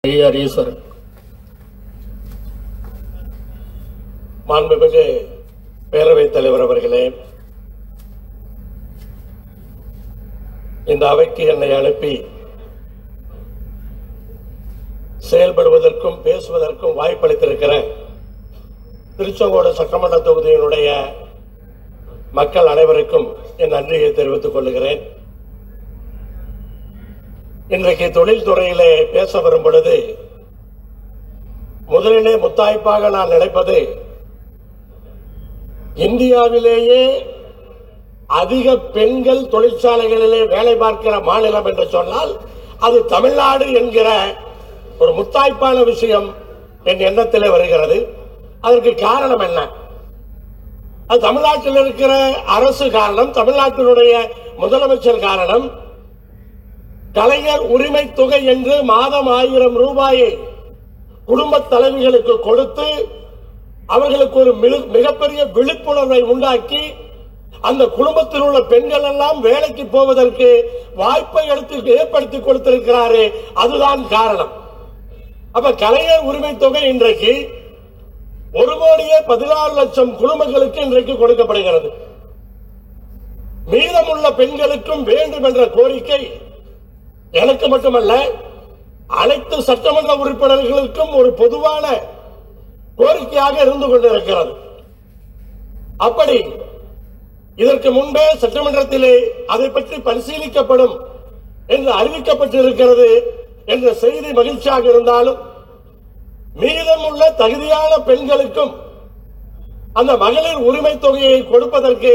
ஈஸ்வரன். மாண்புமிகு பேரவைத் தலைவர் அவர்களே, இந்த அவைக்கு என்னை அனுப்பி செயல்படுவதற்கும் பேசுவதற்கும் வாய்ப்பளித்திருக்கிற திருச்செங்கோடு சட்டமன்ற தொகுதியினுடைய மக்கள் அனைவருக்கும் என் நன்றியை தெரிவித்துக் கொள்கிறேன். இன்றைக்கு தொழில்துறையிலே பேச வரும் பொழுது முதலிலே முத்தாய்ப்பாக நான் நினைப்பது, இந்தியாவிலேயே அதிக பெண்கள் தொழிற்சாலைகளிலே வேலை பார்க்கிற மாநிலம் என்று சொன்னால் அது தமிழ்நாடு என்கிற ஒரு முத்தாய்ப்பான விஷயம் என் எண்ணத்திலே வருகிறது. அதற்கு காரணம் என்ன? அது தமிழ்நாட்டில் இருக்கிற அரசு காரணம், தமிழ்நாட்டினுடைய முதலமைச்சர் காரணம். கலைஞர் உரிமை தொகை என்று மாதம் 1000 ரூபாயை குடும்ப தலைவிகளுக்கு கொடுத்து அவர்களுக்கு ஒரு மிகப்பெரிய விழிப்புணர்வை உண்டாக்கி அந்த குடும்பத்தில் உள்ள பெண்கள் எல்லாம் வேலைக்கு போவதற்கு வாய்ப்பை ஏற்படுத்தி கொடுத்திருக்கிறாரே, அதுதான் காரணம். அப்ப கலைஞர் உரிமை தொகை இன்றைக்கு 1,16,00,000 குடும்பங்களுக்கு இன்றைக்கு கொடுக்கப்படுகிறது. மீதமுள்ள பெண்களுக்கும் வேண்டும் என்ற கோரிக்கை எனக்கு மட்டுமல்ல, அனைத்து சட்டமன்ற உறுப்பினர்களுக்கும் ஒரு பொதுவான கோரிக்கையாக இருந்து கொண்டிருக்கிறது. அப்படி இதற்கு முன்பே சட்டமன்றத்திலே அதை பற்றி பரிசீலிக்கப்படும் என்று அறிவிக்கப்பட்டிருக்கிறது என்ற செய்தி மகிழ்ச்சியாக இருந்தாலும், மீதமுள்ள தகுதியான பெண்களுக்கும் அந்த மகளிர் உரிமை தொகையை கொடுப்பதற்கு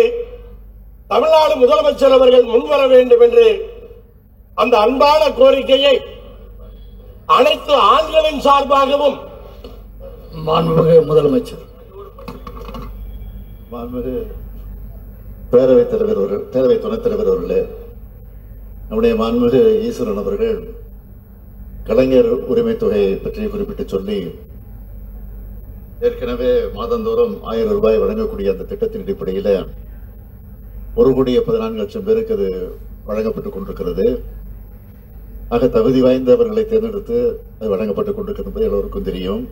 தமிழ்நாடு முதலமைச்சர் அவர்கள் முன்வர வேண்டும் என்று அந்த அன்பான கோரிக்கையை அனைத்து ஆண்களின் சார்பாகவும் மாண்புமிகு முதலமைச்சர், மாண்புமிகு பேரவைத் தலைவர், பேரவை துணைத் தலைவர் அவர்களே, நம்முடைய மாண்புமிகு ஈஸ்வரன் அவர்கள் கலைஞர் உரிமை தொகையை பற்றி குறிப்பிட்டு சொல்லி, ஏற்கனவே மாதந்தோறும் 1000 ரூபாய் வழங்கக்கூடிய அந்த திட்டத்தின் அடிப்படையில் 1,14,00,000 பேருக்கு அது வழங்கப்பட்டுக் கொண்டிருக்கிறது. ஆக தகுதி வாய்ந்தவர்களை தேர்ந்தெடுத்து அது வழங்கப்பட்டுக் கொண்டிருக்கிறது எல்லோருக்கும் தெரியும்.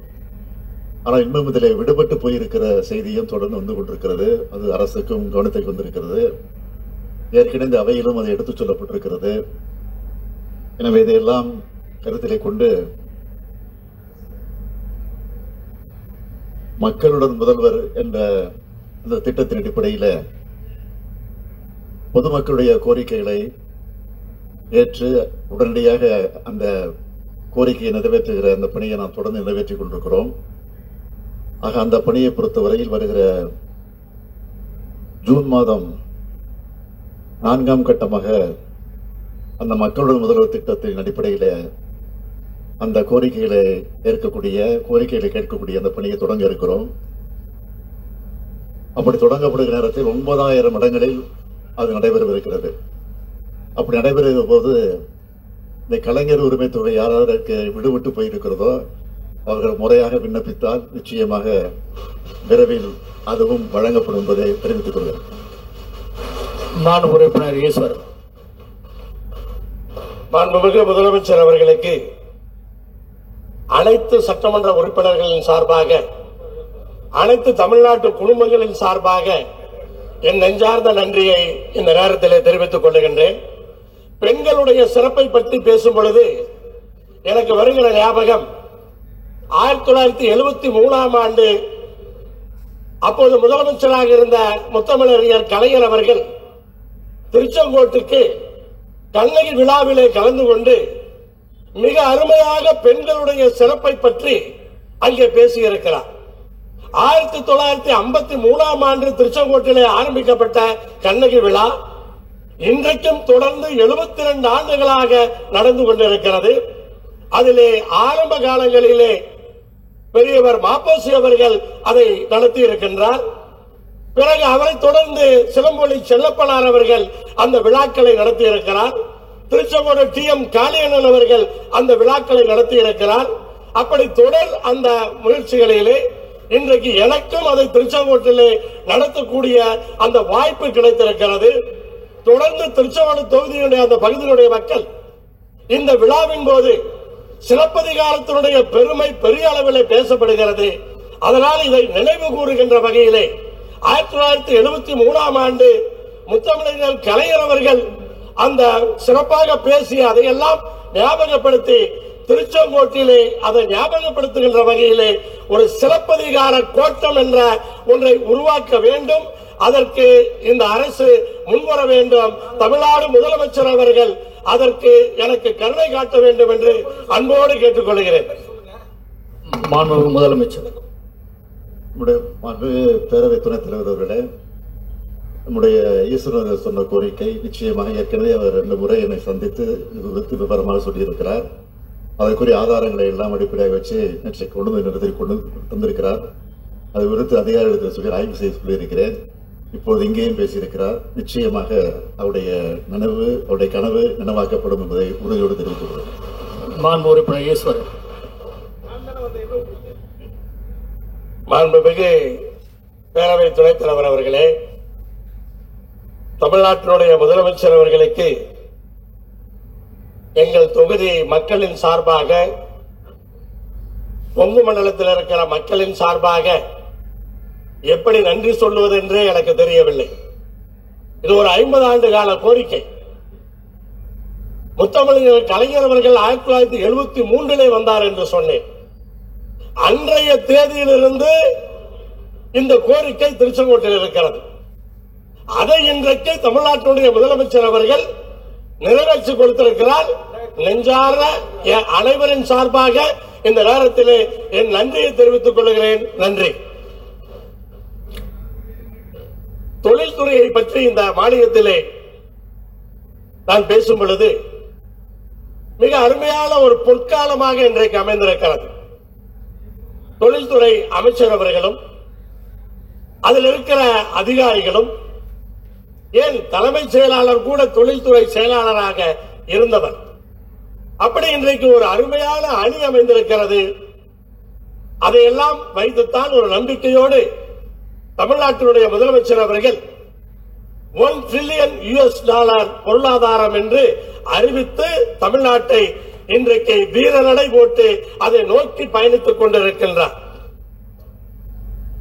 ஆனால் இன்னும் இதில் விடுபட்டு போயிருக்கிற செய்தியும் தொடர்ந்து வந்து கொண்டிருக்கிறது. அது அரசுக்கும் கவனத்துக்கு வந்திருக்கிறது. ஏற்கனவே இந்த அவையிலும் அது எடுத்துச் சொல்லப்பட்டிருக்கிறது. எனவே இதையெல்லாம் கருத்திலே கொண்டு மக்களுடன் முதல்வர் என்ற அந்த திட்டத்தின் அடிப்படையில் பொதுமக்களுடைய கோரிக்கைகளை ஏற்று உடனடியாக அந்த கோரிக்கையை நிறைவேற்றுகிற அந்த பணியை நாம் தொடர்ந்து நிறைவேற்றிக் கொண்டிருக்கிறோம். ஆக அந்த பணியை பொறுத்தவரையில் வருகிற ஜூன் மாதம் 4ஆம் கட்டமாக அந்த மக்களுடன் முதல்வர் திட்டத்தின் அடிப்படையில் அந்த கோரிக்கைகளை கேட்கக்கூடிய அந்த பணியை தொடங்க இருக்கிறோம். அப்படி தொடங்கப்படுகிற நேரத்தில் 9,000 இடங்களில் அது நடைபெறவிருக்கிறது. அப்படி நடைபெறுகிற போது இந்த கலைஞர் உரிமை தொகை யாராருக்கு விடுவிட்டு போயிருக்கிறதோ அவர்கள் முறையாக விண்ணப்பித்தால் நிச்சயமாக விரைவில் அதுவும் வழங்கப்படும் என்பதை தெரிவித்துக் கொள்கிறேன். மாண்பு உறுப்பினர் ஈஸ்வரன். மாண்புமிகு முதலமைச்சர் அவர்களுக்கு அனைத்து சட்டமன்ற உறுப்பினர்களின் சார்பாக, அனைத்து தமிழ்நாட்டு குடும்பங்களின் சார்பாக என் நெஞ்சார்ந்த நன்றியை இந்த நேரத்திலே தெரிவித்துக் கொள்கின்றேன். பெண்களுடைய சிறப்பை பற்றி பேசும் பொழுது எனக்கு வருகிற ஞாபகம் 1973ஆம் ஆண்டு அப்போது முதலமைச்சராக இருந்த முத்தமிழறிஞர் கலைஞர் அவர்கள் திருச்செங்கோட்டுக்கு கண்ணகி விழாவிலே கலந்து கொண்டு மிக அருமையாக பெண்களுடைய சிறப்பை பற்றி அங்கே பேசியிருக்கிறார். 1953ஆம் ஆண்டு திருச்செங்கோட்டிலே ஆரம்பிக்கப்பட்ட கண்ணகி விழா இன்றைக்கும் தொடர்ந்து 72 ஆண்டுகளாக நடந்து கொண்டிருக்கிறது. அதிலே ஆரம்ப காலங்களிலே பெரியவர் மாப்போசி அவர்கள் அதை நடத்தி இருக்கின்றார். பிறகு அவரை தொடர்ந்து சிலம்பொலி செல்லப்பனார் அவர்கள் அந்த விழாக்களை நடத்தி இருக்கிறார். திருச்செங்கோடு TM காளியண்ணன் அவர்கள் அந்த விழாக்களை நடத்தி இருக்கிறார். அப்படி தொடர் அந்த முயற்சிகளிலே இன்றைக்கு எனக்கும் அதை திருச்செங்கோட்டிலே நடத்தக்கூடிய அந்த வாய்ப்பு கிடைத்திருக்கிறது. தொடர்ந்து திருச்செங்கோடு தொகுதியினுடைய அந்த பகுதியினுடைய மக்கள் இந்த விழாவின் போது சிலப்பதிகாரத்தினுடைய பெருமை பெரிய அளவில் பேசப்படுகிறது. அதனால் இதை நினைவு கூறுகின்ற வகையிலே 1973ஆம் ஆண்டு முத்தமிழர் கலைஞர் அவர்கள் அந்த சிறப்பாக பேசிய அதையெல்லாம் ஞாபகப்படுத்தி திருச்செங்கோட்டிலே அதை ஞாபகப்படுத்துகின்ற வகையிலே ஒரு சிலப்பதிகார கோட்டம் என்ற ஒன்றை உருவாக்க வேண்டும். அதற்கு இந்த அரசு முன்வர வேண்டும். தமிழ்நாடு முதலமைச்சர் அவர்கள் அதற்கு எனக்கு கருணை காட்ட வேண்டும் என்று அன்போடு கேட்டுக்கொள்கிறேன். மாண்புமிகு முதலமைச்சர். நம்முடைய பேரவை துணைத் தலைவர் அவர்களே, நம்முடைய ஈஸ்வரர் சொன்ன கோரிக்கை நிச்சயமாக ஏற்கனவே அவர் 2 முறை என்னை சந்தித்து இது குறித்து விவரமாக சொல்லியிருக்கிறார். அதற்குரிய ஆதாரங்களை எல்லாம் அடிப்படையாக வச்சு நேற்றை கொண்டு வந்திருக்கிறார். அது குறித்து அதிகாரிகளிடத்தில் சொல்லி ஆய்வு செய்து சொல்லியிருக்கிறேன். இப்போது இங்கேயும் பேசியிருக்கிறார். நிச்சயமாக அவருடைய நினைவு, அவருடைய கனவு நினைவாக்கப்படும் என்பதை உறுதியோடு தெரிவித்துள்ளது. மாண்பு உறுப்பினர் ஈஸ்வரன். மாண்புமிகு பேரவை துணைத் தலைவர் அவர்களே, தமிழ்நாட்டினுடைய முதலமைச்சர் அவர்களுக்கு எங்கள் தொகுதி மக்களின் சார்பாக, கொங்கு மண்டலத்தில் இருக்கிற மக்களின் சார்பாக எப்படி நன்றி சொல்வது என்றே எனக்கு தெரியவில்லை. இது ஒரு 50 ஆண்டு கால கோரிக்கை. முத்தமிழர் கலைஞர் அவர்கள் 1973 வந்தார் என்று சொன்னேன். அன்றைய தேதியிலிருந்து இந்த கோரிக்கை திருச்செங்கோட்டில் இருக்கிறது. அதை இன்றைக்கு தமிழ்நாட்டினுடைய முதலமைச்சர் அவர்கள் நிறைவேற்றி கொடுத்திருக்கிறார். நெஞ்சார அனைவரின் சார்பாக இந்த நேரத்திலே என் நன்றியை தெரிவித்துக் கொள்கிறேன். நன்றி. தொழில்துறையை பற்றி இந்த மாநிலத்திலே நான் பேசும் பொழுது மிக அருமையான ஒரு பொற்காலமாக இன்றைக்கு அமைந்திருக்கிறது. தொழில்துறை அமைச்சர் அவர்களும் அதில் இருக்கிற அதிகாரிகளும், ஏன் தலைமைச் செயலாளர் கூட தொழில்துறை செயலாளராக இருந்தவர். அப்படி இன்றைக்கு ஒரு அருமையான அணி அமைந்திருக்கிறது. அதையெல்லாம் வைத்துத்தான் ஒரு நம்பிக்கையோடு தமிழ்நாட்டினுடைய முதலமைச்சர் அவர்கள் $1 trillion பொருளாதாரம் என்று அறிவித்து தமிழ்நாட்டை இன்றைக்கு வீரநடை போட்டு அதை நோக்கி பயணித்துக் கொண்டிருக்கின்றார்.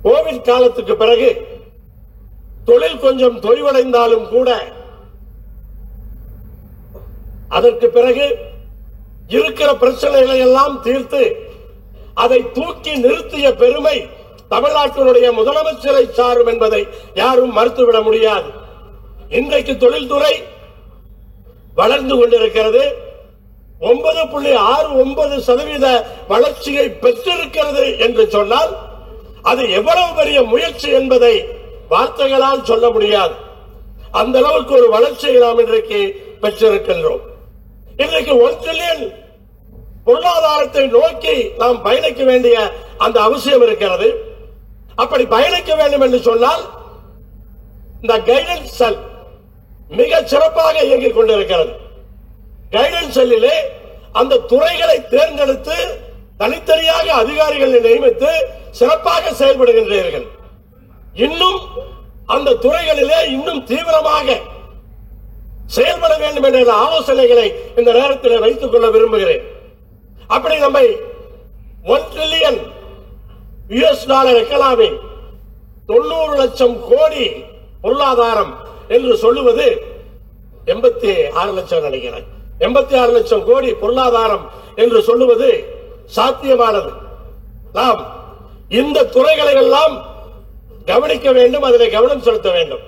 கோவிட் காலத்துக்கு பிறகு தொழில் கொஞ்சம் தொய்வடைந்தாலும் கூட அதற்கு பிறகு இருக்கிற பிரச்சனைகளை எல்லாம் தீர்த்து அதை தூக்கி நிறுத்திய பெருமை தமிழ்நாட்டினுடைய முதலமைச்சரை சாரும் என்பதை யாரும் மறுத்துவிட முடியாது. இன்றைக்கு தொழில்துறை வளர்ந்து கொண்டிருக்கிறது. 9.69% வளர்ச்சியை பெற்றிருக்கிறது என்று சொன்னால் அது எவ்வளவு பெரிய முயற்சி என்பதை வார்த்தைகளால் சொல்ல முடியாது. அந்த அளவுக்கு ஒரு வளர்ச்சியை நாம் இன்றைக்கு பெற்றிருக்கின்றோம். இன்றைக்கு 1 trillion பொருளாதாரத்தை நோக்கி நாம் பயணிக்க வேண்டிய அந்த அவசியம் இருக்கிறது. அப்படி பயணிக்க வேண்டும் என்று சொன்னால் இந்த கைடன்ஸ் செல் மிக சிறப்பாக இயங்கிக் கொண்டிருக்கிறது. கைடன்ஸ் செல்லிலே அந்த துறைகளை தேர்ந்தெடுத்து தனித்தனியாக அதிகாரிகளை நியமித்து சிறப்பாக செயல்படுகின்றீர்கள். இன்னும் அந்த துறைகளிலே இன்னும் தீவிரமாக செயல்பட வேண்டும் என்ற ஆலோசனைகளை இந்த நேரத்தில் வைத்துக் கொள்ள விரும்புகிறேன். அப்படி நம்மை $1 trillion எக்கனாமி 90 லட்சம் கோடி பொருளாதாரம் என்று சொல்லுவது 86 லட்சம் நினைக்கிறேன். 86 லட்சம் கோடி பொருளாதாரம் என்று சொல்லுவது சாத்தியமானது. நாம் இந்த துறைகளை எல்லாம் கவனிக்க வேண்டும், அதில் கவனம் செலுத்த வேண்டும்.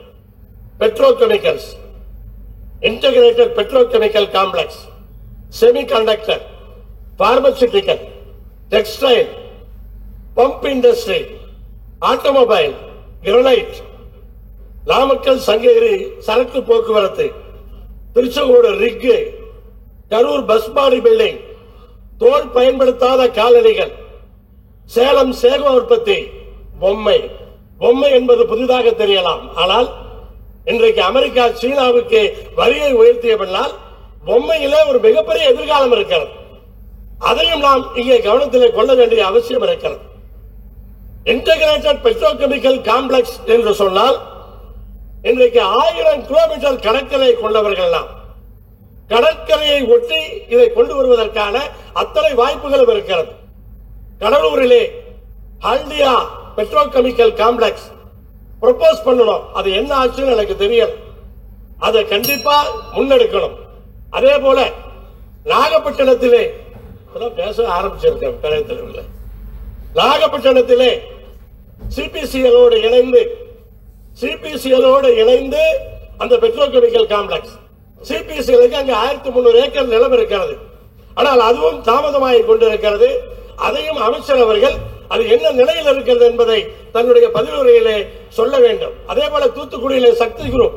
Petrochemicals, integrated petrochemical complex, semiconductor, pharmaceutical, textile, pump industry, automobile, granite, Namakkal Sankagiri சரக்கு போக்குவரத்து, திருச்செங்கோடு ரிக்கு, கரூர் பஸ் பாடி பில்டிங், தோல் பயன்படுத்தாத காலணிகள், சேலம் சேகோ உற்பத்தி, பொம்மை என்பது புதிதாக தெரியலாம். ஆனால் இன்றைக்கு அமெரிக்கா சீனாவுக்கு வரியை உயர்த்திய பின்னால் பொம்மையிலே ஒரு மிகப்பெரிய எதிர்காலம் இருக்கிறது. அதையும் நாம் இங்கே கவனத்தில் கொள்ள வேண்டிய அவசியம் இருக்கிறது. இன்டகிரேட்டட் பெட்ரோகெமிக்கல் காம்ப்ளெக்ஸ் என்று சொன்னால் இன்றைக்கு 1000 கிலோமீட்டர் கணக்கிலே கொண்டவர்கள் நாம் கடற்கரையை ஒட்டி இதை கொண்டு வருவதற்கான அத்தனை வாய்ப்புகளும் இருக்கிறது. கடலூரிலே ஹல்டியா பெட்ரோகெமிக்கல் காம்ப்ளெக்ஸ் ப்ரொபோஸ் பண்ணணும். அது என்ன ஆச்சுன்னு எனக்கு தெரியல. அதை கண்டிப்பா முன்னெடுக்கணும். அதே போல நாகப்பட்டினத்திலே பேச ஆரம்பிச்சிருக்கேன் தலைவர்கள். நாகப்பட்டினத்திலே சிபிசிஎலோடு இணைந்து அந்த பெட்ரோகெமிக்கல் காம்ப்ளெக்ஸ் சிபிசிஎலுக்கு அங்கே 1300 ஏக்கர் நிலம் இருக்கிறது. ஆனால் அதுவும் தாமதமாகிக் கொண்டிருக்கிறது. அதையும் அமைச்சர் அவர்கள் அது என்ன நிலையில் இருக்கிறது என்பதை தன்னுடைய பதிலுரையிலே சொல்ல வேண்டும். அதே போல தூத்துக்குடியிலே சக்தி குரூப்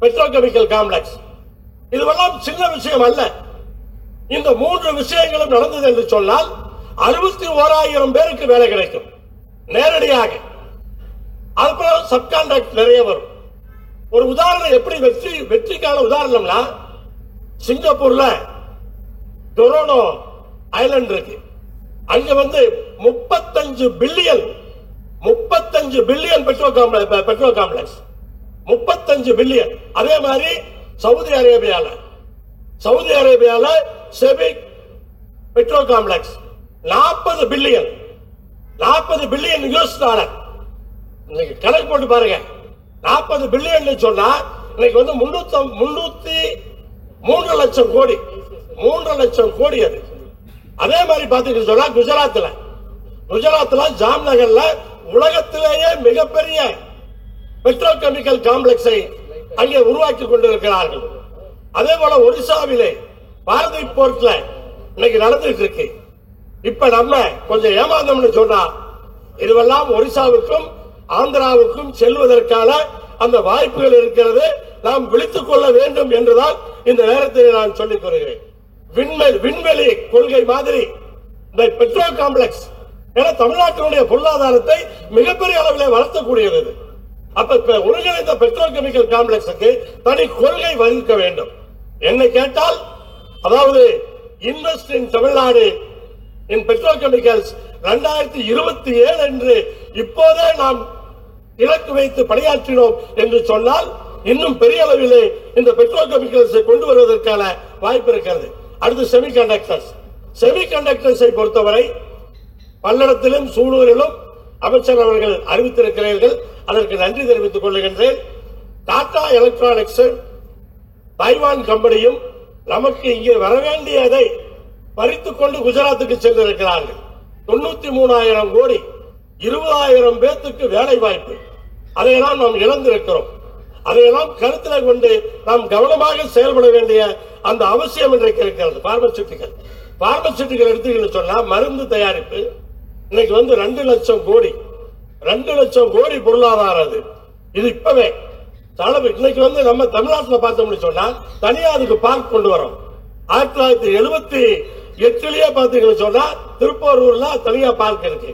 பெட்ரோகெமிக்கல் காம்ப்ளெக்ஸ், இதுவெல்லாம் சின்ன விஷயம் அல்ல. இந்த 3 விஷயங்களும் நடந்தது என்று சொன்னால் 61,000 பேருக்கு வேலை கிடைக்கும் நேரடியாக. அதுக்கப்புறம் சப்கான்ட்ராக்ட் நிறைய வரும். ஒரு உதாரணம், எப்படி வெற்றிக்கான உதாரணம்னா, சிங்கப்பூர்ல டொரோனோ ஐலண்ட் இருக்கு. அங்க 35 பில்லியன் பெட்ரோ காம்ப்ளெக்ஸ் 35 பில்லியன். அதே மாதிரி சவுதி அரேபியால SABIC petro complex 40 billion US dollar. இன்னைக்கு கணக்கு போட்டு பாருங்க. 40 பில்லியன் சொன்னா இன்னைக்கு 303 லட்சம் கோடி 3 லட்சம் கோடி. அது அதே மாதிரி பாத்தீங்கன்னு சொன்னா குஜராத்ல ஜாம்நகர்ல உலகத்திலேயே மிகப்பெரிய பெட்ரோகெமிக்கல் காம்ப்ளெக்ஸை அங்கே உருவாக்கி கொண்டிருக்கிறார்கள். அதே போல ஒரிசாவிலே பாரதி போர்ட்ல இன்னைக்கு நடந்துட்டு இருக்கு. இப்ப நம்ம கொஞ்சம் ஏமாந்தோம்னு சொன்னா இதுவெல்லாம் ஒரிசாவுக்கும் ஆந்திராவுக்கும் செல்வதற்கான அந்த வாய்ப்புகள் இருக்கிறது. நாம் விழித்துக் கொள்ள வேண்டும் என்றுதான் இந்த நேரத்தில் நான் சொல்லிக் கொள்கிறேன். விண்வெளி கொள்கை மாதிரி இந்த பெட்ரோ காம்ப்ளெக்ஸ் தமிழ்நாட்டினுடைய பொருளாதாரத்தை மிகப்பெரிய அளவில் வளர்த்தக்கூடியது. அப்ப ஒருங்கிணைந்த பெட்ரோகெமிக்கல் காம்ப்ளெக்ஸுக்கு தனி கொள்கை வகுக்க வேண்டும். என்னை கேட்டால், அதாவது invest in Tamil Nadu in petrochemicals 2027 என்று இப்போதே நாம் இலக்கு வைத்து பணியாற்றினோம் என்று சொன்னால் இன்னும் பெரிய அளவிலே இந்த பெட்ரோகெமிக்கல்ஸை கொண்டு வருவதற்கான வாய்ப்பு இருக்கிறது. அடுத்து செமிகண்டக்டர்ஸை பொறுத்தவரை பல்லடத்திலும் சூலூரிலும் அமைச்சர் அவர்கள் அறிவித்திருக்கிறீர்கள். அதற்கு நன்றி தெரிவித்துக் கொள்கின்றேன். டாடா எலக்ட்ரானிக்ஸ் தைவான் கம்பெனியும் நமக்கு இங்கே வர வேண்டியதை பறித்துக் கொண்டு குஜராத்துக்கு சென்றிருக்கிறார்கள். 93,000 கோடி 20,000 பேருக்கு வேலை வாய்ப்பு, அதையெல்லாம் நாம் இழந்திருக்கிறோம். அதையெல்லாம் கருத்தில் கொண்டு நாம் கவனமாக செயல்பட வேண்டிய அந்த அவசியம் இன்றைக்கு இருக்கிறது. பார்மசூட்டிக்கல் எடுத்துக்கிட்டு சொன்னா மருந்து தயாரிப்பு இன்னைக்கு 2 லட்சம் கோடி பொருளாதாரம். அது இது இப்பவே இன்னைக்கு நம்ம தமிழ்நாட்டில் பார்த்தோம்னு சொன்னா தனியா அதுக்கு பார்க் கொண்டு வரோம். 1978 பாத்தீங்கன்னு சொன்னா திருப்பூர்ல தனியா பார்க் இருக்கு.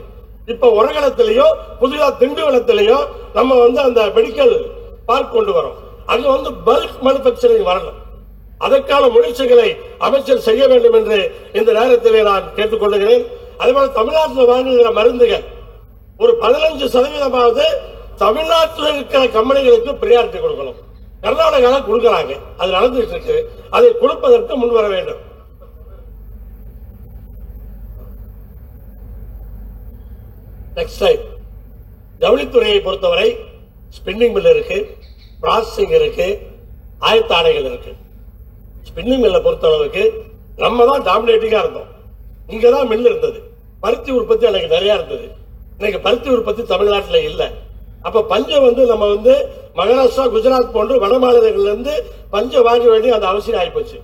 இப்ப உரகடத்திலேயோ புதிதா திண்டுவனத்திலேயோ நம்ம அந்த மெடிக்கல் பார்க் கொண்டு வரோம். அங்க பல்க் மேனுபேக்சரிங் வரணும். அதற்கான முயற்சிகளை அமைச்சர் செய்ய வேண்டும் என்று இந்த நேரத்திலே நான் கேட்டுக்கொள்கிறேன். அதேபோல தமிழ்நாட்டில் வாங்குகிற மருந்துகள் ஒரு 15% தமிழ்நாட்டில் இருக்கிற கம்பெனிகளுக்கு பிரியாரிட்டி கொடுக்கணும். கர்நாடகாவில் கொடுக்கிறாங்க, அது நடந்துட்டு இருக்கு. அதை கொடுப்பதற்கு முன்வர வேண்டும். ஜவுளித்துறையை பொறுத்தவரை ஸ்பின்னிங் மில் இருக்கு, ப்ராசஸிங் இருக்கு, ஆயத்த ஆடைகள் இருக்கு. ஸ்பின்னிங் மில்லை பொறுத்தளவுக்கு நம்ம தான் டாமினேட்டிங்கா இருந்தோம். இங்கதான் மில் இருந்தது. பருத்தி உற்பத்தி அன்னைக்கு நிறைய இருந்தது. இன்னைக்கு பருத்தி உற்பத்தி தமிழ்நாட்டில் இல்ல. அப்ப பஞ்சம் நம்ம மகாராஷ்டிரா, குஜராத் போன்ற வட மாநிலங்கள்ல இருந்து பஞ்சம் வாங்க வேண்டிய அந்த அவசியம் ஆயிப்போச்சு.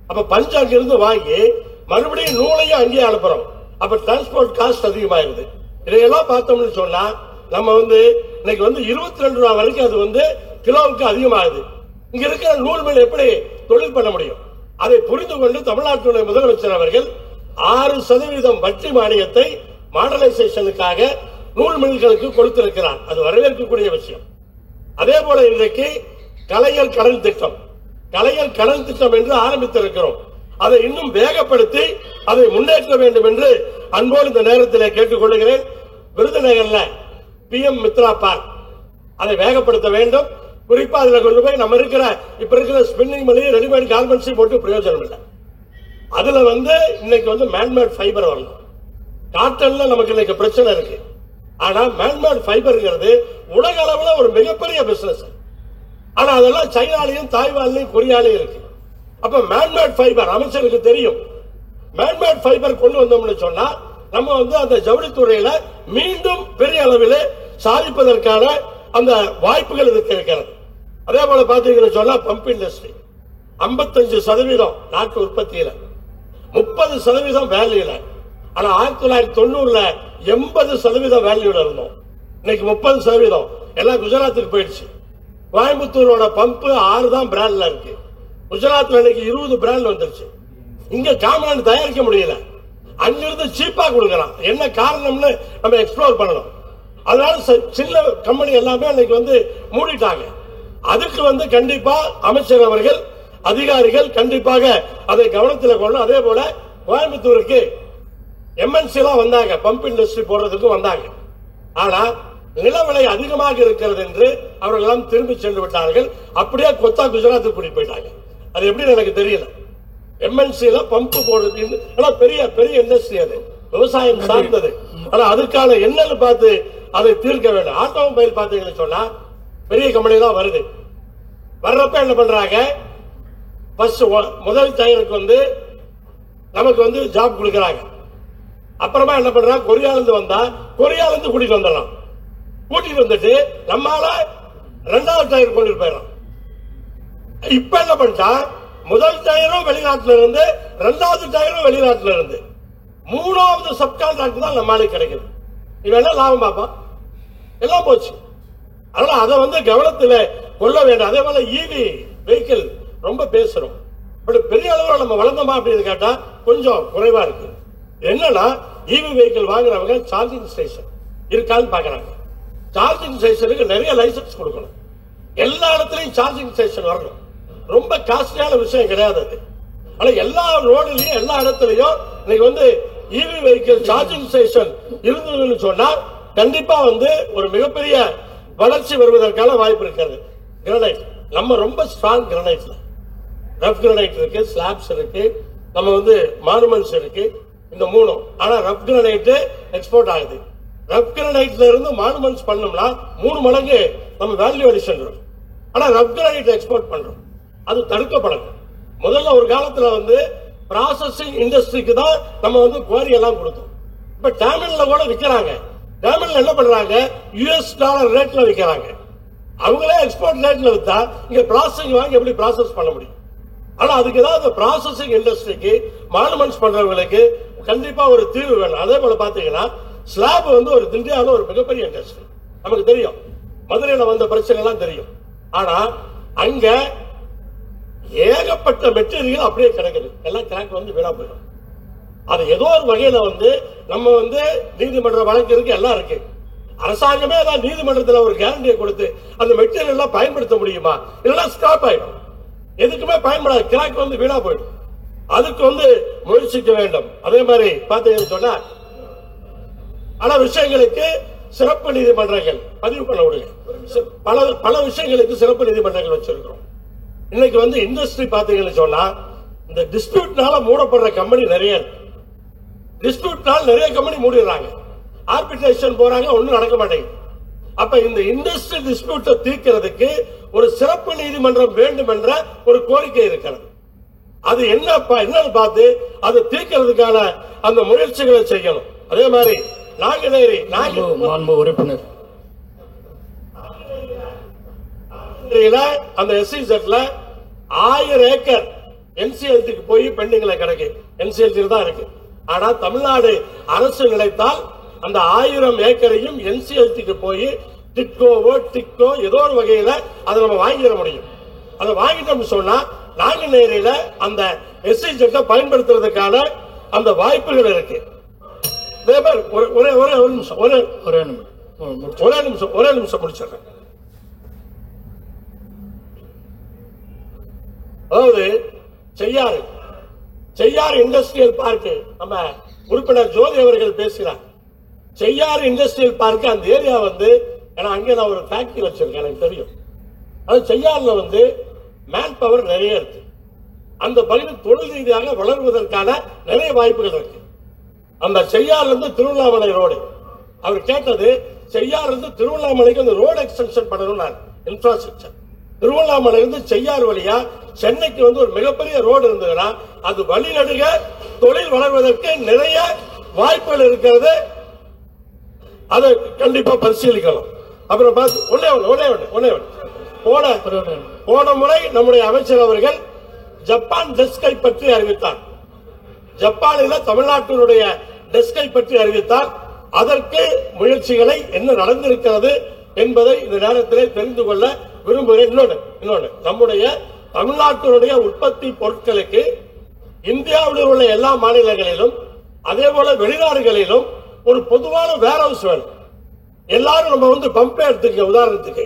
அப்ப பஞ்சம் அங்கிருந்து வாங்கி மறுபடியும் நூலையும் அங்கேயே அனுப்புறோம். அப்ப டிரான்ஸ்போர்ட் காஸ்ட் அதிகமாயிருது. இதையெல்லாம் பார்த்தோம்னு சொன்னா நம்ம இன்னைக்கு 22 ரூபாய் வரைக்கும் அது கிலோவுக்கு அதிகமாகுது. இங்க இருக்கிற நூல் மில் எப்படி தொழில் பண்ண முடியும்? அதை புரிந்து கொண்டு தமிழ்நாட்டுடைய முதலமைச்சர் அவர்கள் 6% வட்டி மானியத்தை மாடலைசேஷனுக்காக நூல் மில்களுக்கு கொடுத்திருக்கிறார். அது வரவேற்கக்கூடிய விஷயம். அதே போல இன்றைக்கு கலைஞர் கடன் திட்டம் என்று ஆரம்பித்திருக்கிறோம். அதை இன்னும் வேகப்படுத்தி அதை முன்னேற்ற வேண்டும் என்று அன்போடு இந்த நேரத்தில் கேட்டுக்கொள்கிறேன். விருதுநகர்ல PM மித்ரா பார்க் அதை வேகப்படுத்த வேண்டும். குறிப்பா அதுல கொண்டு போய் நம்ம இப்ப இருக்கிற ஸ்பின்னிங் மில், ரெடிமேட் கார்மெண்ட்ஸ் போட்டு பிரயோஜனம் இல்லை. அதுல இன்னைக்கு மேன்மேட் ஃபைபர் வரணும். காட்டன்ல நமக்கு இன்னைக்கு பிரச்சனை இருக்கு. ஆனா மேன்மேட் ஃபைபர்ங்கிறது உலக அளவுல ஒரு மிகப்பெரிய பிசினஸ். ஆனா அதெல்லாம் சைனாலையும் தாய்வான்லயும் கொரியாலையும் இருக்கு. அப்ப மேன்மேட் ஃபைபர் அமைச்சருக்கு தெரியும். மேன்மேட் ஃபைபர் கொண்டு வந்தோம்னு சொன்னா நம்ம அந்த ஜவுளித்துறையில மீண்டும் பெரிய அளவில் சாதிப்பதற்கான அந்த வாய்ப்புகள் இதுக்கு இருக்கிறது. அதே போல பாத்தீங்கன்னு சொன்னா பம்ப் இண்டஸ்ட்ரி 55% நாட்டு உற்பத்தியில, 30% வேல்யூல. ஆனா 1990ல 80% வேல்யூல இருந்தோம். இன்னைக்கு 30% எல்லாம் குஜராத்துக்கு போயிடுச்சு. கோயம்புத்தூரோட பம்ப் 6 தான் பிராண்ட்ல இருக்கு. குஜராத்ல இன்னைக்கு 20 பிராண்ட் வந்துருச்சு. இங்க காமன் தயாரிக்க முடியல. அங்கிருந்து சீப்பா கொடுக்கறான். என்ன காரணம்னு நம்ம எக்ஸ்ப்ளோர் பண்ணணும். அதனால சின்ன கம்பெனி எல்லாமே இன்னைக்கு மூடிட்டாங்க. அதுக்கு கண்டிப்பா அமைச்சர் அவர்கள், அதிகாரிகள் கண்டிப்பாக அதை கவனத்தில் கொள்ளணும். அதே போல கோயம்புத்தூருக்கு எம்என்சி எல்லாம் வந்தாங்க, பம்ப் இண்டஸ்ட்ரி போடுறதுக்கு வந்தாங்க. ஆனா நிலவிலை அதிகமாக இருக்கிறது என்று அவர்கள் எல்லாம் திரும்பி சென்று விட்டார்கள். அப்படியே கொத்தா குஜராத்துக்கு கூட்டிட்டு போயிட்டாங்க. அது எப்படின்னு எனக்கு தெரியல. எம்என்சில பம்ப் போடுறது பெரிய பெரிய இண்டஸ்ட்ரி, அது விவசாயம் சார்ந்தது. ஆனா அதுக்கான என்னன்னு பார்த்து அதை தீர்க்க வேண்டும். ஆட்டோமொபைல் பார்த்தீங்கன்னு சொன்னா பெரிய கம்பெனி தான் வருது. வர்றப்ப என்ன பண்றாங்க, முதல் டயருக்கு நமக்கு ஜாப் கொடுக்கறாங்க. அப்புறமா என்ன பண்றாங்க, கொரியாலிருந்து வந்தா கொரியாலிருந்து கூட்டிட்டு வந்துடலாம். கூட்டிட்டு வந்துட்டு நம்மால 2வது டயர் கொண்டு போயிடலாம். இப்ப என்ன பண்ணிட்டா, முதல் டயரும் வெளிநாட்டுல இருந்து, 2வது டயரும் வெளிநாட்டுல இருந்து, 3வது சப்கான்ட்ராக்ட் தான் நம்மளுக்கு கிடைக்குது. இவன் லாபம் பாப்பா, எல்லாம் போச்சு. அதனால அதை கவனத்தில் கொள்ள வேண்டும். அதே போல ஈவி வெஹிக்கிள் ரொம்ப பேசுறோம். பெரிய அளவில் நம்ம வளர்ந்தோமா அப்படின்னு கேட்டா கொஞ்சம் குறைவா இருக்கு. என்னன்னா ஈவி வெஹிக்கிள் வாங்குறவங்க சார்ஜிங் ஸ்டேஷன் இருக்கான்னு பாக்குறாங்க. சார்ஜிங் ஸ்டேஷனுக்கு நிறைய லைசன்ஸ் கொடுக்கணும். எல்லா இடத்துலயும் சார்ஜிங் ஸ்டேஷன் வரணும். ரொம்ப காஸ்ட்லியான விஷயம் கிடையாது அது. ஆனா எல்லா ரோடுலயும் எல்லா இடத்துலயும் இன்னைக்கு ஈவி வெஹிக்கிள் சார்ஜிங் ஸ்டேஷன் இருந்ததுன்னு சொன்னா கண்டிப்பா ஒரு மிகப்பெரிய வளர்ச்சி வருவதற்கான வாய்ப்பு இருக்கிறது. கிரானைட் நம்ம ரொம்ப ஸ்ட்ராங் கிரானைட்ல, ரஃப் கிரானைட் இருக்கு, ஸ்லாப்ஸ் இருக்கு, நம்ம மானுமெண்ட்ஸ் இருக்கு, இந்த 3. ஆனா ரஃப் கிரானைட் எக்ஸ்போர்ட் ஆகுது. ரஃப் கிரானைட்ல இருந்து மானுமெண்ட்ஸ் பண்ணோம்னா 3 மடங்கு நம்ம வேல்யூ அடிஷன் வரும். ஆனா ரஃப் கிரானைட் எக்ஸ்போர்ட் பண்றோம், அது தடுக்கப்படணும். முதல்ல ஒரு காலத்துல ப்ராசஸிங் இண்டஸ்ட்ரிக்கு தான் நம்ம குவாரி எல்லாம் கொடுத்தோம். இப்ப டேமில்ல கூட விற்கிறாங்க. டேமில்ல என்ன பண்றாங்க, $US ரேட்ல விற்கிறாங்க. அவங்களே எக்ஸ்போர்ட் ரேட்ல வித்தா இங்க ப்ராசஸிங் வாங்கி எப்படி ப்ராசஸ் பண்ண முடியும்? ஆனா அதுக்கு தான் அந்த ப்ராசஸிங் இண்டஸ்ட்ரிக்கு, மானுமெண்ட்ஸ் பண்றவங்களுக்கு கண்டிப்பா ஒரு தீர்வு வேணும். அதே போல பாத்தீங்கன்னா ஸ்லாப் ஒரு இந்தியாவில் ஒரு மிகப்பெரிய இண்டஸ்ட்ரி. நமக்கு தெரியும், மதுரையில வந்த பிரச்சனை எல்லாம் தெரியும். ஆனா அங்க ஏகப்பட்ட மெட்டீரியல் அப்படியே கிடைக்குது. எல்லாம் கிராக் வீணா போயிடும். அது ஏதோ ஒரு வகையில நம்ம நீதிமன்ற வழக்கு இருக்கு, எல்லாம் இருக்கு. அரசாங்கமே அதான் நீதிமன்றத்தில் ஒரு கேரண்டியை கொடுத்து அந்த மெட்டீரியல் எல்லாம் பயன்படுத்த முடியுமா? இல்லைன்னா ஸ்கிராப் ஆயிடும். எதுக்குமே பயன்படாது, கிராக் வீணா போயிடும். அதுக்கு முயற்சிக்க வேண்டும். அதே மாதிரி பாத்தீங்கன்னு சொன்னா பல விஷயங்களுக்கு சிறப்பு நீதிமன்றங்கள் பதிவு பண்ண விடுங்க. பல விஷயங்களுக்கு சிறப்பு நீதிமன்றங்கள் வச்சிருக்கிறோம். இன்னைக்கு இண்டஸ்ட்ரி பாத்தீங்கன்னு சொன்னா இந்த டிஸ்பியூட்னால மூடப்படுற கம்பெனி நிறைய இருக்கு. டிஸ்பியூட்னால நிறைய கம்பெனி மூடிடுறாங்க, ஆர்பிட்ரேஷன் போறாங்க, ஒண்ணும் நடக்க மாட்டேங்குது. அப்ப இந்த இண்டஸ்ட்ரி டிஸ்பியூட்டை தீர்க்கிறதுக்கு ஒரு சிறப்பு நீதிமன்றம் வேண்டும் என்ற ஒரு கோரிக்கை இருக்கிறது. அது என்னன்னு பார்த்து அதை தீர்க்கிறதுக்கான அந்த முயற்சிகளை செய்யணும். அதே மாதிரி நாங்குநேரி உறுப்பினர் அந்த SEZல 1000 ஏக்கர் NCLT-க்கு போய் பெண்டிங்ல கிடக்கு. NCLT தான் இருக்கு. ஆனா தமிழ்நாடு அரசு நினைத்தால் அந்த 1000 ஏக்கரையும் NCLT-க்கு போய் டிக்கோ ஏதோ ஒரு வகையில அதை நம்ம வாங்கிட முடியும். அதை வாங்கிட்டோம்னு சொன்னா நாங்குநேரியில அந்த SEZ பயன்படுத்துறதுக்கான அந்த வாய்ப்புகள் இருக்கு. ஒரே நிமிஷம் முடிச்சிடுறேன். அதாவது செய்யாறு இண்டஸ்ட்ரியல் பார்க், நம்ம உறுப்பினர் ஜோதி அவர்கள் பேசினார். செய்யாறு இண்டஸ்ட்ரியல் பார்க் அந்த ஏரியா ஏன்னா அங்க நான் ஒரு ஃபேக்டரி வச்சிருக்கேன், எனக்கு தெரியும். அது செய்யாறுல வந்து மேன் பவர் நிறைய இருக்கு. அந்த பகுதி தொழில் ரீதியாக வளர்வதற்கான நிறைய வாய்ப்புகள் இருக்கு. அந்த செய்யாறுல இருந்து திருவண்ணாமலை ரோடு அவர் கேட்டது, செய்யாறுல இருந்து திருவண்ணாமலைக்கு அந்த ரோடு எக்ஸ்டென்ஷன் பண்ணணும். இன்ஃப்ராஸ்ட்ரக்சர் திருவண்ணாமலை இருந்து செய்யாறு வழியா சென்னைக்கு வந்து ஒரு மிகப்பெரிய ரோடு இருந்ததுன்னா அது வழிநடுக தொழில் வளர்வதற்கு நிறைய வாய்ப்புகள் இருக்கிறது. அதை கண்டிப்பா பரிசீலிக்கணும். அப்புறம் போன முறை நம்முடைய அமைச்சர் அவர்கள் ஜப்பான் டெஸ்கை பற்றி அறிவித்தார். ஜப்பானில் தமிழ்நாட்டினுடைய டெஸ்கை பற்றி அறிவித்தார். அதற்கு முயற்சிகளை என்ன நடந்திருக்கிறது என்பதை இந்த நேரத்திலே தெரிந்து கொள்ள விரும்புகிறேன். இன்னொன்று நம்முடைய தமிழ்நாட்டினுடைய உற்பத்தி பொருட்களுக்கு இந்தியாவில் உள்ள எல்லா மாநிலங்களிலும் அதே போல வெளிநாடுகளிலும் ஒரு பொதுவான வேர் ஹவுஸ் வேணும். எல்லாரும் நம்ம வந்து பம்பை எடுத்துக்க உதாரணத்துக்கு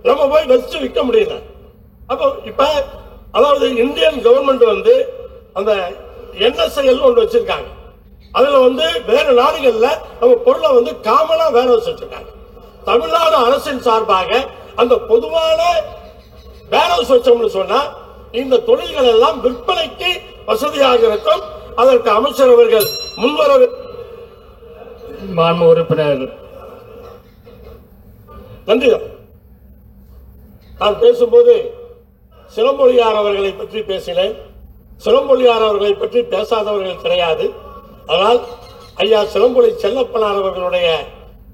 நம்ம போய் வச்சு விற்க முடியல. அப்போ இப்ப அதாவது இந்தியன் கவர்மெண்ட் வந்து அந்த NSIL ஒன்று வச்சிருக்காங்க. அதுல வந்து வேற நாடுகள்ல நம்ம பொருளை வந்து காமனா வேர் ஹவுஸ் வச்சிருக்காங்க. தமிழ்நாடு அரசின் சார்பாக அந்த பொதுவான வேர் ஹவுஸ் வச்சோம்னு சொன்னா இந்த தொழில்கள் எல்லாம் விற்பனைக்கு வசதியாக இருக்கும். அதற்கு அமைச்சர் அவர்கள் முன்வர. மாண்பு உறுப்பினர் நன்றி. நான் பேசும்போது சிலம்பொழியார் அவர்களை பற்றி பேசினேன். சிலம்பொழியார் அவர்களை பற்றி பேசாதவர்கள் கிடையாது. ஆனால் ஐயா சிலம்பொலி செல்லப்பனார் அவர்களுடைய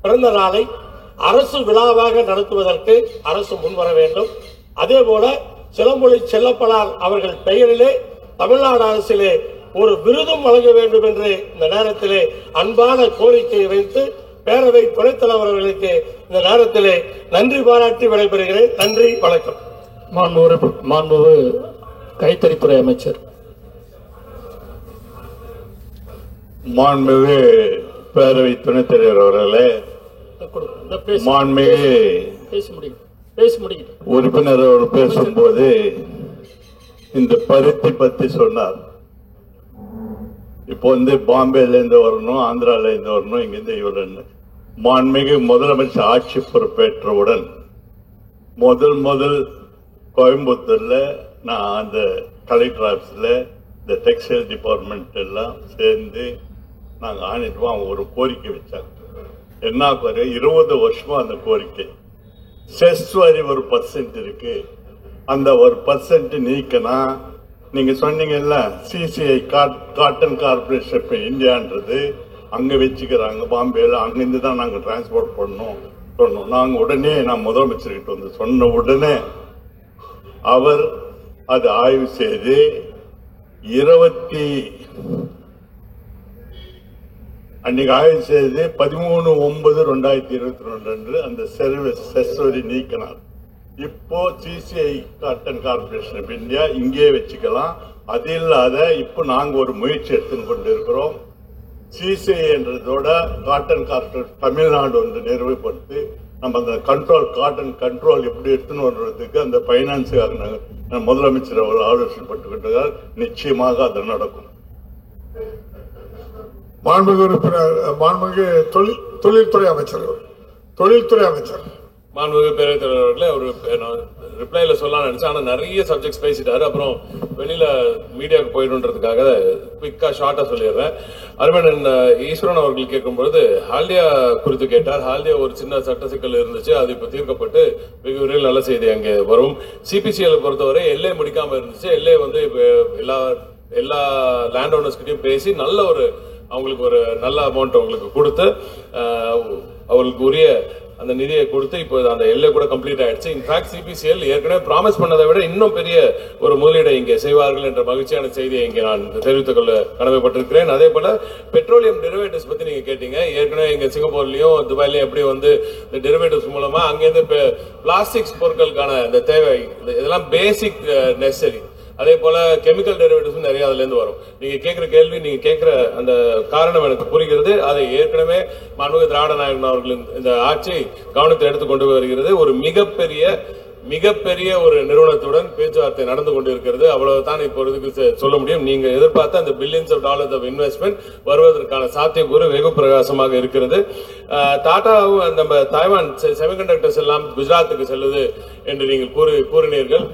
பிறந்த நாளை அரசு விழாவாக நடத்துவதற்கு அரசு முன்வர வேண்டும். அதே போல சிலம்பொலி செல்லப்பனார் அவர்கள் பெயரிலே தமிழ்நாடு அரசிலே ஒரு விருதும் வழங்க வேண்டும் என்று இந்த நேரத்திலே அன்பான கோரிக்கையை வைத்து பேரவை துணைத் தலைவர் அவர்களுக்கு இந்த நேரத்திலே நன்றி பாராட்டி விடைபெறுகிறேன். நன்றி, வணக்கம். மாண்பு கைத்தறித்துறை அமைச்சர். மாண்புமிகு பேரவை துணைத் தலைவர் அவர்களே, மாண்புமிகு உறுப்பினர் அவர் பேசும்போது இந்த பருத்தி பத்தி சொன்னார். இப்போ வந்து பாம்பேல இருந்து வரணும், ஆந்திரால இருந்து வரணும், இங்கிருந்து இவருன்னு. மாண்புமிகு முதலமைச்சர் ஆட்சி பொறுப்பேற்றவுடன் முதல் கோயம்புத்தூர்ல நான் அந்த கலெக்டர் ஆபீஸ்ல இந்த டெக்ஸ்டைல் டிபார்ட்மெண்ட் எல்லாம் சேர்ந்து நாங்க ஆணிட்டு அவங்க ஒரு கோரிக்கை வச்சாங்க. என்ன கோரிக்கை? 20 வருஷமா அந்த கோரிக்கை. செஸ் வரி 1% இருக்கு, அந்த 1% நீக்கினா நீங்க சொன்னீங்கல்ல CCI காட்டன் கார்பரேஷன் இந்தியான்றது அங்க வச்சுக்கிறாங்க பாம்பேல, அங்கிருந்து தான் நாங்க டிரான்ஸ்போர்ட் பண்ணோம் சொன்னோம். நாங்க உடனே நான் முதலமைச்சர்கிட்ட வந்து சொன்ன உடனே அவர் அது ஆய்வு செய்து 13/9/2022 அன்று அந்த செஸ் வரி நீக்கினார். இப்போ CCI cotton corporation of India இங்கே வச்சுக்கலாம். அது இல்லாத இப்போ நாங்க ஒரு முயற்சி எடுத்துன்னு கொண்டு இருக்கிறோம். CCI என்றதோட காட்டன் கார்பரேஷன் தமிழ்நாடு வந்து நிறுவப்படுத்தி நம்ம அந்த காட்டன் கண்ட்ரோல் எப்படி எடுத்துன்னு வர்றதுக்கு அந்த பைனான்ஸுக்காக முதலமைச்சர் அவர் ஆலோசனைப்பட்டுக்கிட்டார். நிச்சயமாக அது நடக்கும். மாண்புமிகு உறுப்பினர், மாண்புமிகு தொழில்துறை அமைச்சர். மாண்புமிகு பேரவைத் தலைவர் அவர்களே, அவர் ரிப்ளைல சொல்லலாம் நினைச்சேன், ஆனா நிறைய சப்ஜெக்ட்ஸ் பேசிட்டாரு. அப்புறம் வெளியில மீடியாவுக்கு போயிடுன்றதுக்காக குவிக்கா ஷார்ட்டா சொல்லிடுறேன். அருமன் ஈஸ்வரன் அவர்கள் கேட்கும்பொழுது ஹால்டியா குறித்து கேட்டார். ஹால்டியா ஒரு சின்ன சட்ட சிக்கல் இருந்துச்சு, அது இப்ப தீர்க்கப்பட்டு வெகு விரைவில் நல்ல செய்தி அங்கே வரும். CPCL பொறுத்தவரை எல்லை முடிக்காம இருந்துச்சு. எல்லை வந்து எல்லா லேண்ட் ஓனர்ஸ்கிட்டையும் பேசி நல்ல ஒரு அவங்களுக்கு ஒரு நல்ல அமௌண்ட் அவங்களுக்கு கொடுத்து அவங்களுக்கு உரிய அந்த நிதியை கொடுத்து இப்போ அந்த எல்லை கூட கம்ப்ளீட் ஆயிடுச்சு. இன்ஃபேக்ட் CPCL ஏற்கனவே ப்ராமிஸ் பண்ணதை விட இன்னும் பெரிய ஒரு முதலீடை இங்கே செய்வார்கள் என்ற மகிழ்ச்சியான செய்தியை இங்கே நான் தெரிவித்துக் கொள்ள கடமைப்பட்டிருக்கிறேன். அதே போல பெட்ரோலியம் டெரிவேட்டிவ்ஸ் பத்தி நீங்க கேட்டீங்க. ஏற்கனவே இங்க சிங்கப்பூர்லயும் துபாய்லயும் எப்படி வந்து இந்த டெரிவேட்டிவ்ஸ் மூலமா அங்கிருந்து பிளாஸ்டிக்ஸ் பொருட்களுக்கான இந்த தேவை இதெல்லாம் பேசிக் நெசசரி. அதே போல கெமிக்கல் டெரிவேட்டிவ்ஸ் நிறைய அதுல இருந்து வரும். நீங்க கேட்கிற கேள்வி, நீங்க கேட்கிற அந்த காரணம் எனக்கு புரிகிறது. அதை ஏற்கனவே மாண்புமிகு திராவிட நாயகன் அவர்களின் இந்த ஆட்சி கவனத்தை எடுத்துக்கொண்டு வருகிறது. ஒரு மிகப்பெரிய மிகப்பெரிய ஒரு நிறுவனத்துடன் பேச்சுவார்த்தை நடந்து கொண்டிருக்கிறது. அவ்வளவுதான் இப்பொழுதுக்கு சொல்ல முடியும். நீங்க எதிர்பார்த்த அந்த billions of dollars of investment வருவதற்கான சாத்தியக்கூறு வெகு பிரகாசமாக இருக்கிறது. டாடாவும் நம்ம தாய்வான் செமிகண்டக்டர்ஸ் எல்லாம் குஜராத்துக்கு செல்லுது என்று நீங்கள் கூறினீர்கள்.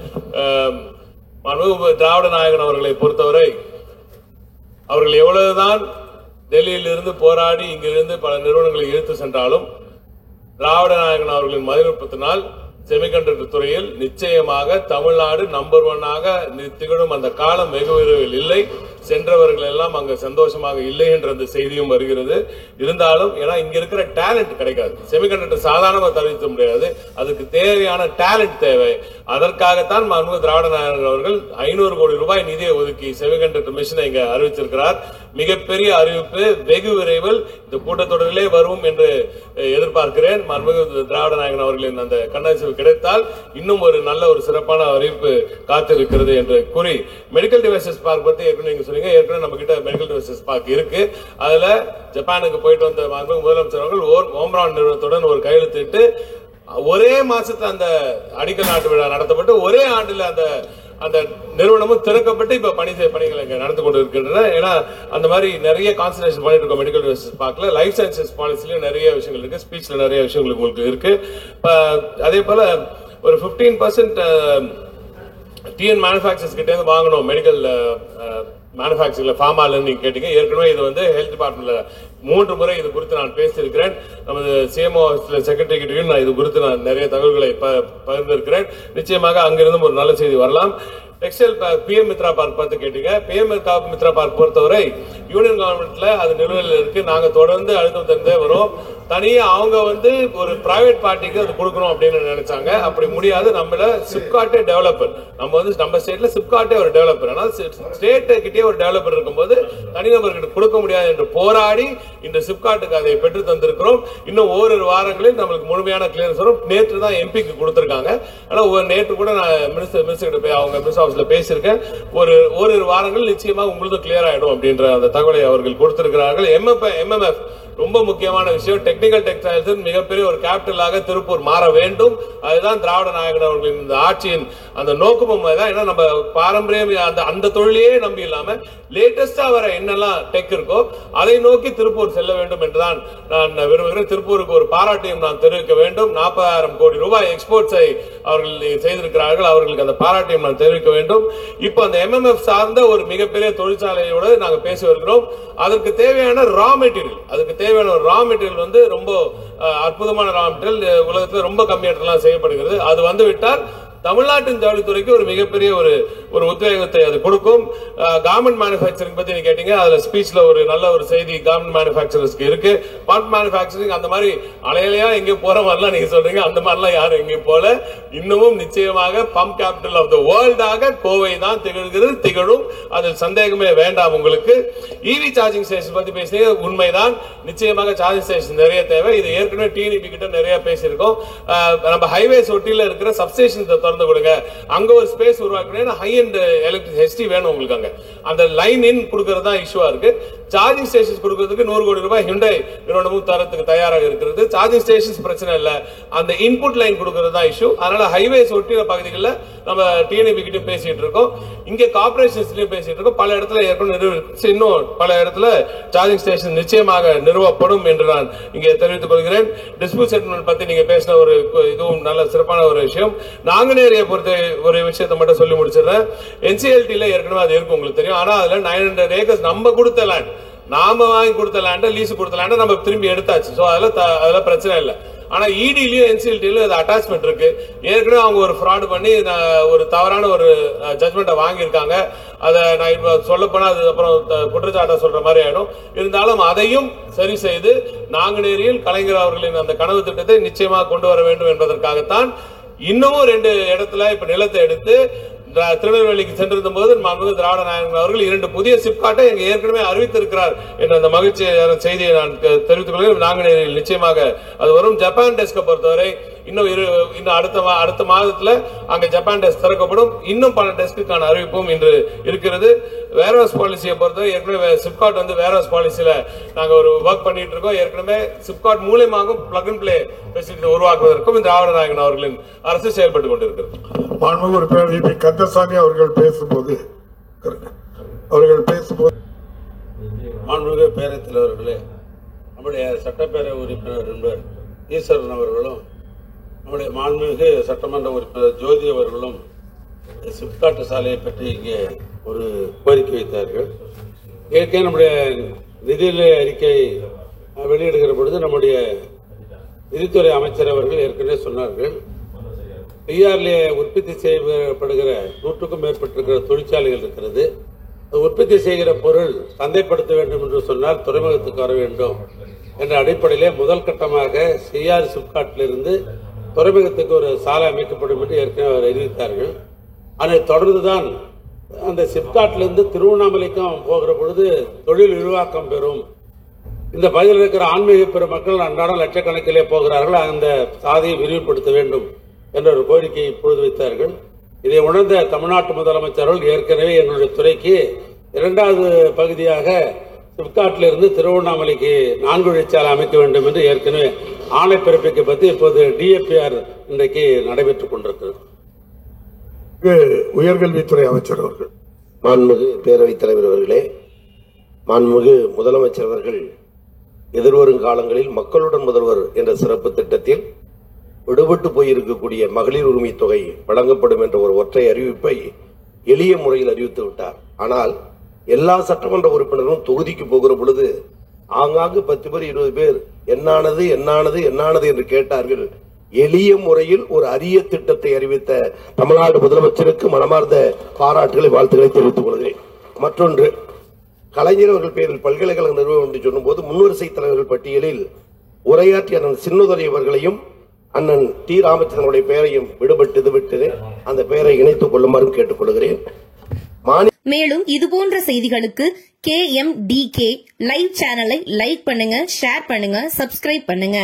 திராவிட நாயகன் அவர்களை பொறுத்தவரை அவர்கள் எவ்வளவுதான் டெல்லியில் இருந்து போராடி இங்கிருந்து பல நிறுவனங்களை இழுத்து சென்றாலும் திராவிட நாயகன் அவர்களின் மதிநுட்பத்தினால் செமிகண்டக்டர் துறையில் நிச்சயமாக தமிழ்நாடு நம்பர் 1 திகழும் அந்த காலம் வெகு விரைவில் இல்லை. சென்றவர்கள் எல்லாம் அங்க சந்தோஷமாக இல்லை என்ற அந்த செய்தியும் வருகிறது. இருந்தாலும் ஏன்னா இங்க இருக்கிற டேலண்ட் கிடைக்காது. செமிகண்டக்டர் சாதாரணமாக தவிர்க்க முடியாது. அதுக்கு தேவையான டேலண்ட் தேவை. அதற்காகத்தான் திராவிட நாயகன் அவர்கள் 500 கோடி ரூபாய் நிதியை ஒதுக்கி செமிகண்டக்டர் மிஷனை இங்க அறிவிச்சிருக்கிறார். மிகப்பெரிய அறிவிப்பு வெகு விரைவில் இந்த கூட்டத்தொடரிலே வரும் என்று எதிர்பார்க்கிறேன். திராவிட நாயகன் அவர்களின் அந்த கண்ணாசி கிடைத்தால் இன்னும் ஒரு நல்ல ஒரு சிறப்பான அறிவிப்பு காத்திருக்கிறது என்று கூறி, மெடிக்கல் டிவைசஸ் பார்க் பத்தி ஏற்கனவே நீங்க சொன்னீங்க. ஏற்கனவே நம்ம கிட்ட மெடிக்கல் டிவைசஸ் பார்க் இருக்கு. அதுல ஜப்பானுக்கு போயிட்டு வந்த முதலமைச்சர் அவர்கள் ஓம்ரான் நிறுவனத்துடன் ஒரு கையெழுத்திட்டு ஒரே மாசத்துல அந்த அடிக்கல் நாட்டு விழா நடத்தப்பட்டு ஒரே ஆண்டுல அந்த நிறுவனமும் திறக்கப்பட்டு இப்ப பணிகள் இங்க நடந்து கொண்டு இருக்கின்றன. ஏன்னா அந்த மாதிரி நிறைய கான்சன்ட்ரேஷன் பண்ணிட்டு இருக்கோம் மெடிக்கல் டிவைசஸ் பார்க்கல. லைஃப் சயின்சஸ் பாலிசிலயும் நிறைய விஷயங்கள் இருக்கு. ஸ்பீச்ல நிறைய விஷயங்கள் உங்களுக்கு இருக்கு. அதே போல ஒரு 15% டிஎன் மேனுஃபேக்சர்ஸ் கிட்ட இருந்து வாங்கணும் மெடிக்கல் மேனுஃபேக்சரிங்ல ஃபார்மால நீங்க கேட்டீங்க. ஏற்கனவே இது ஹெல்த் டிபார்ட்மெண்ட்ல 3 முறை இது குறித்து நான் பேசியிருக்கிறேன். நமது சிஎம்ஓ செக்ரட்டரி கிட்டையும் நான் இது குறித்து நான் நிறைய தகவல்களை பகிர்ந்திருக்கிறேன். நிச்சயமாக அங்கிருந்தும் ஒரு நல்ல செய்தி வரலாம். டெக்ஸ்டைல் பிஎம் மித்ரா பார்க் பார்த்து கேட்டீங்க. பிஎம் மித்ரா பார்க் பொறுத்தவரை யூனியன் கவர்மெண்ட்ல அது நிலுவையில் இருக்கு. நாங்க தொடர்ந்து அழுத்தம் தந்தே வரோம். தனியா அவங்க ஒரு பிரைவேட் பார்ட்டிக்கு அது கொடுக்கணும் அப்படின்னு நினைச்சாங்க. அப்படி முடியாது. நம்மள சிப்காட்டே டெவலப்பர், நம்ம ஸ்டேட்ல சிப்காட்டே ஒரு டெவலப்பர். ஆனால் ஸ்டேட் கிட்டே ஒரு டெவலப்பர் இருக்கும்போது தனிநபர்கிட்ட கொடுக்க முடியாது என்று போராடி இன்று சிப்காட்டுக்கு அதை பெற்று தந்திருக்கிறோம். இன்னும் ஓரிரு வாரங்களில் நம்மளுக்கு முழுமையான கிளியரன்ஸ் வரும். நேற்று தான் எம்பிக்கு கொடுத்திருக்காங்க. ஆனா நேற்று கூட நான் மினிஸ்டர் போய் அவங்க மினிஸ்டர் ஆபீஸ்ல பேசியிருக்கேன். ஓரிரு வாரங்கள் நிச்சயமா உங்களுக்கு கிளியர் ஆயிடும் அப்படின்ற அந்த தகவலை அவர்கள் கொடுத்திருக்கிறார்கள். எம்எம்எஃப் ரொம்ப முக்கியமான விஷயம். டெக்னிக்கல் டெக்ஸ்டைல்ஸ் மிகப்பெரிய ஒரு கேபிட்டலாக திருப்பூர் மாற வேண்டும். அதுதான் திராவிட நாயகன் அவர்களின் இந்த ஆட்சியின் அந்த நோக்கமும் தான். ஏன்னா நம்ம பாரம்பரியம் அந்த தொழிலையே நம்பி இல்லாம லேட்டஸ்டா வர என்னெல்லாம் டெக் இருக்கோ அதை நோக்கி திருப்பூர் செல்ல வேண்டும் என்றுதான் நான் விரும்புகிறேன். திருப்பூருக்கு ஒரு பாராட்டையும் நான் தெரிவிக்க வேண்டும். 40,000 கோடி ரூபாய் எக்ஸ்போர்ட்ஸை அவர்கள் செய்திருக்கிறார்கள். அவர்களுக்கு அந்த பாராட்டையும் நான் தெரிவிக்க வேண்டும். இப்போ அந்த எம்எம்எஃப் சார்ந்த ஒரு மிகப்பெரிய தொழிற்சாலையோடு நாங்கள் பேசி வருகிறோம். அதற்கு தேவையான ரா மெட்டீரியல், ரா மெட்டீரியல் ரொம்ப அற்புதமான ரா மெட்டீரியல் உலகத்தில் ரொம்ப கம்மியாக செய்யப்படுகிறது. அது வந்துவிட்டால் தமிழ்நாட்டின் ஜவுளித்துறைக்கு ஒரு மிகப்பெரிய ஒரு உத்வேகத்தை அது கொடுக்கும். கார்மெண்ட் மேனுஃபேக்சரிங் பத்தி நீங்க கேட்டீங்க. அதுல ஸ்பீச்ல ஒரு நல்ல ஒரு செய்தி கார்மெண்ட் மேனுஃபேக்சரர்ஸ்க்கு இருக்கு. பார்ட் மேனுஃபேக்சரிங் அந்த மாதிரி அலையிலையா எங்க போற மாதிரிலாம் நீங்க சொல்றீங்க. அந்த மாதிரிலாம் யாரும் எங்கே போல. இன்னமும் நிச்சயமாக பம்ப் கேபிட்டல் ஆஃப் த வேர்ல்டாக கோவை தான் திகழும். அதில் சந்தேகமே வேண்டாம் உங்களுக்கு. இவி சார்ஜிங் ஸ்டேஷன் பத்தி பேசுறீங்க. உண்மைதான். நிச்சயமாக சார்ஜிங் ஸ்டேஷன் நிறைய தேவை. இது ஏற்கனவே டிஎன்இபி கிட்ட நிறைய பேசியிருக்கோம். நம்ம ஹைவேஸ் ஒட்டியில இருக்கிற சப்ஸ்டேஷன் திறந்து கொடுங்க. அங்க ஒரு ஸ்பேஸ் உருவாக்கணும். ஹை அண்ட் எலக்ட்ரிக் ஹெச்டி வேணும் உங்களுக்கு. அங்க அந்த லைன் இன் கொடுக்கறதா இஷ்யூவா இருக்கு. சார்ஜிங் ஸ்டேஷன்ஸ் கொடுக்கிறதுக்கு 100 கோடி ரூபாய் ஹிண்டை நிறுவனமும் தரத்துக்கு தயாராக இருக்கிறது. சார்ஜிங் ஸ்டேஷன்ஸ் பிரச்சனை இல்ல, அந்த இன்புட் லைன் கொடுக்கிறது தான் இஷ்யூ. அதனால ஹைவேஸ் ஒட்டிய பகுதிகளில் நம்ம டிஎன்இபி கிட்ட பேசிட்டு இருக்கோம். இங்க கார்பரேஷன்ஸ்லயும் பேசிட்டு இருக்கோம். பல இடத்துல ஏற்கனவே இன்னும் பல இடத்துல சார்ஜிங் ஸ்டேஷன் நிச்சயமாக நிறுவப்படும் என்று நான் இங்கே தெரிவித்துக் கொள்கிறேன். டிஸ்பியூட் செட்டில்மெண்ட் பத்தி நீங்க பேசின இதுவும் நல்ல சிறப்பான ஒரு விஷயம். நாங்குநேரியை பொறுத்த ஒரு விஷயத்தை மட்டும் சொல்லி முடிச்சிடுறேன். என்சிஎல்டில ஏற்கனவே அது இருக்கு, உங்களுக்கு தெரியும். ஆனா அதுல 900 ஏக்கர்ஸ் நம்ம கொடுத்த லேண்ட், நாம வாங்கி கொடுத்த லேண்ட லீஸ் கொடுத்த லேண்ட நம்ம திரும்பி எடுத்தாச்சு. சோ அதுல பிரச்சனை இல்லை. ஆனா இடிலயும் என்சிஎல்டிலயும் அது அட்டாச்மெண்ட் இருக்கு. ஏற்கனவே அவங்க ஒரு ஃப்ராட் பண்ணி ஒரு தவறான ஒரு ஜட்மெண்ட்டை வாங்கியிருக்காங்க. அதை நான் இப்ப சொல்ல போனா அது அப்புறம் குற்றச்சாட்டை சொல்ற மாதிரி ஆயிடும். இருந்தாலும் அதையும் சரி செய்து நாங்குநேரியில் கலைஞர் அவர்களின் அந்த கனவு திட்டத்தை நிச்சயமாக கொண்டு வர வேண்டும் என்பதற்காகத்தான் இன்னமும் 2 இடத்துல இப்ப நிலத்தை எடுத்து திருநெல்வேலிக்கு சென்றிருந்த போது திராவிட நாயகன் அவர்கள் 2 புதிய சிப்காட்டை ஏற்கனவே அறிவித்திருக்கிறார் என்ற அந்த மகிழ்ச்சியான செய்தியை நான் தெரிவித்துக் கொள்கிறேன். நாங்குநேரியில் நிச்சயமாக அது வரும். ஜப்பான் டெஸ்கை பொறுத்தவரை இன்னும் அடுத்த மாதத்துல அங்க ஜப்பான் டெஸ்க் திறக்கப்படும். இன்னும் பல டெஸ்க்குக்கான அறிவிப்பும் இன்று இருக்கிறது. வேர்ஹவுஸ் பாலிசியை பொறுத்தவரை ஏற்கனவே சிப்காட் வேர்ஹவுஸ் பாலிசியில நாங்க ஒரு ஒர்க் பண்ணிட்டு இருக்கோம். ஏற்கனவே சிப்காட் மூலமாக பிளக் அண்ட் பிளே ஃபெசிலிட்டி உருவாக்குவதற்கும் இந்த திராவிட நாயகன் அவர்களின் அரசு செயல்பட்டுக் கொண்டிருக்கிறது. மாண்புமிகு உறுப்பினர் வி.பி. கந்தசாமி அவர்கள் பேசும்போது மாண்புமிகு பேரவைத் தலைவர்களே, நம்முடைய சட்டப்பேரவை உறுப்பினர் நண்பர் ஈஸ்வரன் அவர்களும் நம்முடைய மாண்புமிகு சட்டமன்ற உறுப்பினர் ஜோதி அவர்களும் சிப்காட் சாலையை பற்றி இங்கே ஒரு கோரிக்கை வைத்தார்கள். ஏற்கனவே நம்முடைய நிதிநிலை அறிக்கை வெளியிடுகிற பொழுது நம்முடைய நிதித்துறை அமைச்சர் அவர்கள் ஏற்கனவே சொன்னார்கள், டிஆர்ஏ உற்பத்தி செய்யப்படுகிற 100க்கும் மேற்பட்டிருக்கிற தொழிற்சாலைகள் இருக்கிறது. உற்பத்தி செய்கிற பொருள் சந்தைப்படுத்த வேண்டும் என்று சொன்னால் துறைமுகத்துக்கு வர வேண்டும் என்ற அடிப்படையிலே முதல் கட்டமாக சிஆர் சிப்காட்டிலிருந்து துறைமுகத்துக்கு ஒரு சாலை அமைக்கப்படும் என்று ஏற்கனவே அவர் அறிவித்தார்கள். அதை தொடர்ந்துதான் அந்த சிப்காட்டிலிருந்து திருவண்ணாமலைக்கும் போகிற பொழுது தொழில் விரிவாக்கம் பெறும். இந்த பகுதியில் இருக்கிற ஆன்மீக பெருமக்கள் அன்றாடம் லட்சக்கணக்கிலே போகிறார்கள், அந்த சாலையை விரிவுபடுத்த வேண்டும் என்ற ஒரு கோரிக்கையை இப்பொழுது வைத்தார்கள். இதை உணர்ந்த தமிழ்நாட்டு முதலமைச்சர்கள் ஏற்கனவே எங்களுடைய துறைக்கு 2வது பகுதியாக சிப்காட்டிலிருந்து திருவண்ணாமலைக்கு 4 வழிச்சாலை அமைக்க வேண்டும் என்று ஏற்கனவே ஆணை பிறப்பிக்கப்பட்டு இப்போது டிஎப்பிஆர் இன்றைக்கு நடைபெற்றுக் கொண்டிருக்கிறது. உயர்கல்வித்துறை அமைச்சர் அவர்கள். மாண்புமிகு பேரவைத் தலைவர் அவர்களே, மாண்புமிகு முதலமைச்சர் அவர்கள் எதிர்வரும் காலங்களில் மக்களுடன் முதல்வர் என்ற சிறப்பு திட்டத்தில் விடுபட்டு போயிருக்கக்கூடிய மகளிர் உரிமை தொகை வழங்கப்படும் என்ற ஒரு ஒற்றை அறிவிப்பை எளிய முறையில் அறிவித்து விட்டார். ஆனால் எல்லா சட்டமன்ற உறுப்பினரும் தொகுதிக்கு போகிற பொழுது ஆங்காங்கு 10 பேர் 20 பேர் என்னானது என்னானது என்னானது என்று கேட்டார்கள். எளிய முறையில் ஒரு அரிய திட்டத்தை அறிவித்த தமிழ்நாடு முதலமைச்சருக்கு மனமார்ந்த பாராட்டுகளை வாழ்த்துக்களை தெரிவித்துக் கொள்கிறேன். மற்றொன்று, கலைஞர் அவர்கள் பேரில் பல்கலைக்கழக நிறுவனம் என்று சொல்லும்போது முன்வரிசை தலைவர்கள் பட்டியலில் உரையாற்றிய அண்ணன் சின்னதுரை அவர்களையும் அண்ணன் டி. ராமச்சந்திரனுடைய பெயரையும் விட்டு அந்த பெயரை இணைத்துக் கொள்ளுமாறு கேட்டுக்கொள்கிறேன். மேலும் இதுபோன்ற செய்திகளுக்கு KMDK லைவ் சேனலை லைக் பண்ணுங்க, ஷேர் பண்ணுங்க, சப்ஸ்கிரைப் பண்ணுங்க.